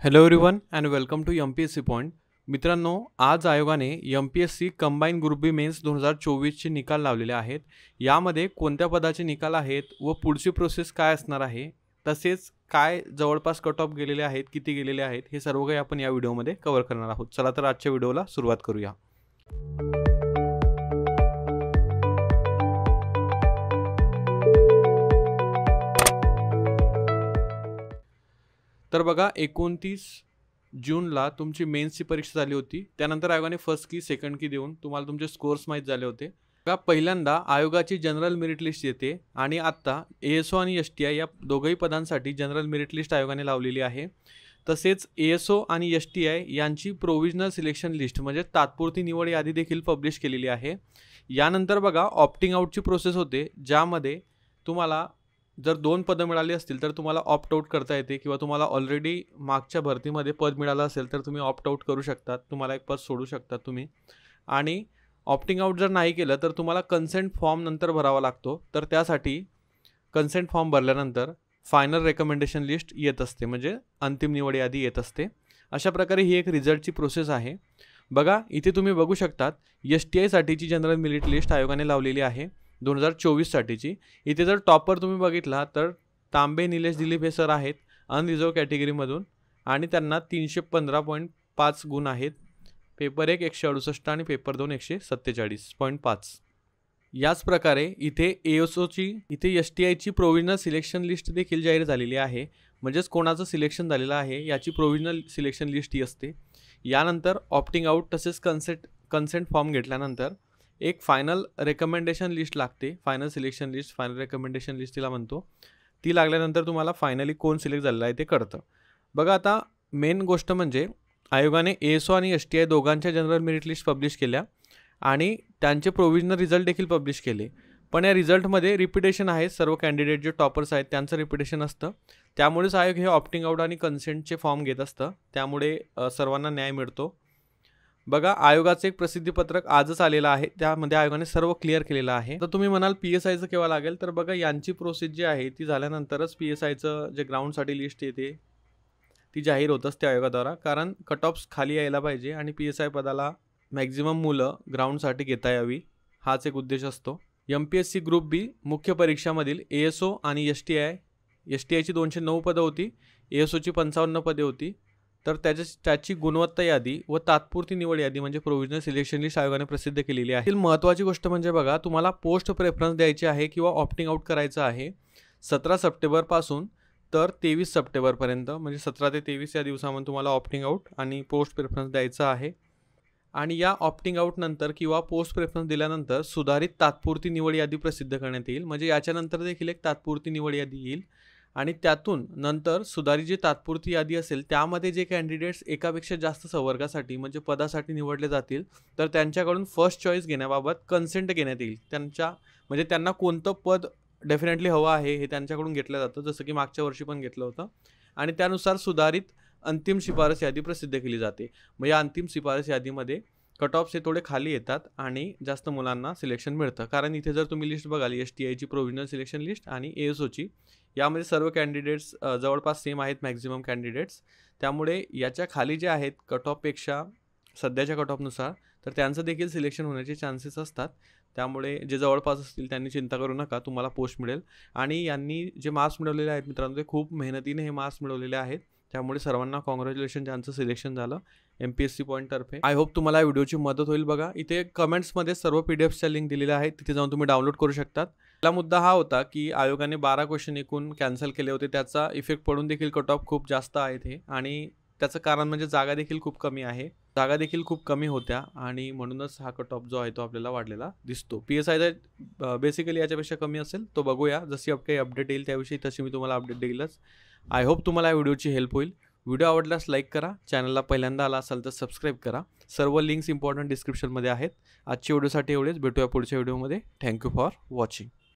Hello everyone and welcome to MPSC point. मित्रांनो, आज आयोगाने MPSC combine group B mains 2024चे निकाल लावलेले आहेत. यामध्ये कोणत्या पदाचे निकाल आहेत व पुढची प्रोसेस काय असणार आहे, तसेच काय जवळपास कट ऑफ गेलेले आहेत, किती गेलेले आहेत, हे सर्व काही आपण या व्हिडिओमध्ये कव्हर करणार आहोत. चला तर आजच्या व्हिडिओला सुरुवात करूया. तर बघा, 29 जूनला तुमची मेन्सची परीक्षा झाली होती. त्यानंतर आयोगाने फर्स्ट की सेकंड की देऊन तुम्हाला तुमचे स्कोर्स माहीत झाले होते. बघा, पहिल्यांदा आयोगाची जनरल मेरिट लिस्ट येते आणि आत्ता ASO आणि STI या दोघंही पदांसाठी जनरल मेरिट लिस्ट आयोगाने लावलेली आहे. तसेच ASO आणि STI यांची प्रोव्हिजनल सिलेक्शन लिस्ट म्हणजे तात्पुरती निवड यादी देखील पब्लिश केलेली आहे. यानंतर बघा, ऑप्टिंग आउटची प्रोसेस होते, ज्यामध्ये तुम्हाला जर 2 पदं मिळाली असतील तर तुम्हाला ऑप्ट आउट करता येते, किंवा तुम्हाला ऑलरेडी मागच्या भरतीमध्ये पद मिळालं असेल तर तुम्ही ऑप्ट आउट करू शकतात. तुम्हाला एक पद सोडू शकतात तुम्ही. आणि ऑप्टिंग आउट जर नाही केलं तर तुम्हाला कन्सेंट फॉर्म नंतर भरावा लागतो. तर त्यासाठी कन्सेंट फॉर्म भरल्यानंतर फायनल रेकमेंडेशन लिस्ट येत असते, म्हणजे अंतिम निवड यादी येत असते. अशा प्रकारे ही एक रिझल्टची प्रोसेस आहे. बघा, इथे तुम्ही बघू शकतात STI साठीची जनरल मेरिट लिस्ट आयोगाने लावलेली आहे 2024 साठीची. इथे जर टॉपर तुम्ही बघितला तर तांबे निलेश दिलीप हे सर आहेत अनरिझर्व कॅटेगरीमधून, आणि त्यांना 315.5 गुण आहेत. पेपर 1 168 आणि पेपर 2 147.5. याच प्रकारे इथे इथे STIची प्रोव्हिजनल सिलेक्शन लिस्ट देखील जाहीर झालेली आहे. म्हणजेच कोणाचं सिलेक्शन झालेलं आहे याची प्रोव्हिजनल सिलेक्शन लिस्ट ही असते. यानंतर ऑप्टिंग आउट तसेच कन्सेंट फॉर्म घेतल्यानंतर एक फायनल रेकमेंडेशन लिस्ट लागते. Final selection list, final recommendation list तिला म्हणतो. ती लागल्यानंतर तुम्हाला फायनली कोण सिलेक्ट झालेलं आहे ते कळतं. बघा, आता मेन गोष्ट म्हणजे आयोगाने ASO आणि STI दोघांच्या जनरल मेरिट लिस्ट पब्लिश केल्या आणि त्यांचे प्रोव्हिजनल रिझल्ट देखील पब्लिश केले. पण या रिझल्टमध्ये रिपिटेशन आहे. सर्व कॅन्डिडेट जे टॉपर्स आहेत त्यांचं रिपिटेशन असतं. त्यामुळेच आयोग हे ऑप्टिंग आउट आणि कन्सेंटचे फॉर्म घेत असतं. त्यामुळे सर्वांना न्याय मिळतो. बघा, आयोगाचं एक प्रसिद्धीपत्रक आजच आलेलं आहे. त्यामध्ये आयोगाने सर्व क्लिअर केलेलं आहे. तर तुम्ही म्हणाल PSIचं केव्हा लागेल, तर बघा, यांची प्रोसेस जी आहे ती झाल्यानंतरच PSIचं जे ग्राउंडसाठी लिस्ट येते ती जाहीर होत असते आयोगाद्वारा. कारण कट ऑफ्स खाली यायला पाहिजे आणि PSI पदाला मॅक्झिमम मुलं ग्राउंडसाठी घेता यावी, हाच एक उद्देश असतो. MPSC ग्रुप बी मुख्य परीक्षामधील ASO आणि STIची 209 पदं होती, ASOची 55 पदे होती. तर त्याची गुणवत्ता यादी व तात्पुरती निवड यादी म्हणजे प्रोव्हिजनल सिलेक्शन लिस्ट आयोगाने प्रसिद्ध केलेली आहे. महत्त्वाची गोष्ट म्हणजे बघा, तुम्हाला पोस्ट प्रेफरन्स द्यायची आहे किंवा ऑप्टिंग आउट करायचं आहे 17 सप्टेंबरपासून तर 23 सप्टेंबरपर्यंत, म्हणजे 17 ते 23 या दिवसामध्ये तुम्हाला ऑप्टिंग आउट आणि पोस्ट प्रेफरन्स द्यायचं आहे. आणि या ऑप्टिंग आउट नंतर किंवा पोस्ट प्रेफरन्स दिल्यानंतर सुधारित तात्पुरती निवड यादी प्रसिद्ध करण्यात येईल. म्हणजे याच्यानंतर देखील एक तात्पुरती निवड यादी येईल आणि त्यातून नंतर सुधारित जी तात्पुरती यादी असेल त्यामध्ये जे कॅन्डिडेट्स एकापेक्षा जास्त संवर्गासाठी म्हणजे पदासाठी निवडले जातील तर त्यांच्याकडून फर्स्ट चॉईस घेण्याबाबत कन्सेंट घेण्यात येईल. म्हणजे त्यांना कोणतं पद डेफिनेटली हवं आहे हे त्यांच्याकडून घेतलं जातं, जसं की मागच्या वर्षी पण घेतलं होतं. आणि त्यानुसार सुधारित अंतिम शिफारस यादी प्रसिद्ध केली जाते. मग या अंतिम शिफारस यादीमध्ये कट ऑफ्स हे थोडे खाली येतात आणि जास्त मुलांना सिलेक्शन मिळतं. कारण इथे जर तुम्ही लिस्ट बघाल STIची प्रोव्हिजनल सिलेक्शन लिस्ट आणि ASOची, यामध्ये सर्व कॅन्डिडेट्स जवळपास सेम आहेत, मॅक्झिमम कॅन्डिडेट्स. त्यामुळे याच्या खाली जे आहेत कट ऑफपेक्षा सध्याच्या कट ऑफनुसार, तर त्यांचं देखील सिलेक्शन होण्याचे चान्सेस असतात. त्यामुळे जे जवळपास असतील त्यांनी चिंता करू नका, तुम्हाला पोस्ट मिळेल. आणि यांनी जे मार्क्स मिळवलेले आहेत मित्रांनो, ते खूप मेहनतीने हे मार्क्स मिळवलेले आहेत. त्यामुळे सर्वांना कॉंग्रॅच्युलेशन ज्यांचं सिलेक्शन झालं MPSC पॉईंटतर्फे. आय होप तुम्हाला या व्हिडिओची मदत होईल. बघा, इथे कमेंट्समध्ये सर्व PDFच्या लिंक दिलेल्या आहेत, तिथे जाऊन तुम्ही डाउनलोड करू शकतात. पहिला मुद्दा हा होता की आयोगाने 12 क्वेश्चन एकूण कॅन्सल केले होते. त्याचा इफेक्ट पडून देखील कट ऑफ खूप जास्त आहेत हे, आणि त्याचं कारण म्हणजे जागा देखील खूप कमी आहे. जागा देखील खूप कमी होत्या आणि म्हणूनच हा कट ऑफ जो आहे तो आपल्याला वाढलेला दिसतो. PSIचा बेसिकली याच्यापेक्षा कमी असेल, तो बघूया. जशी काही अपडेट येईल त्याविषयी तशी मी तुम्हाला अपडेट देईलच. आय होप तुम्हाला या व्हिडिओची हेल्प होईल. व्हिडिओ आवडल्यास लाईक करा, चॅनलला पहिल्यांदा आला असाल तर सबस्क्राईब करा. सर्व लिंक्स इम्पॉर्टंट डिस्क्रिप्शनमध्ये आहेत. आजच्या व्हिडिओसाठी एवढेच. भेटूया पुढच्या व्हिडिओमध्ये. Thank you for watching.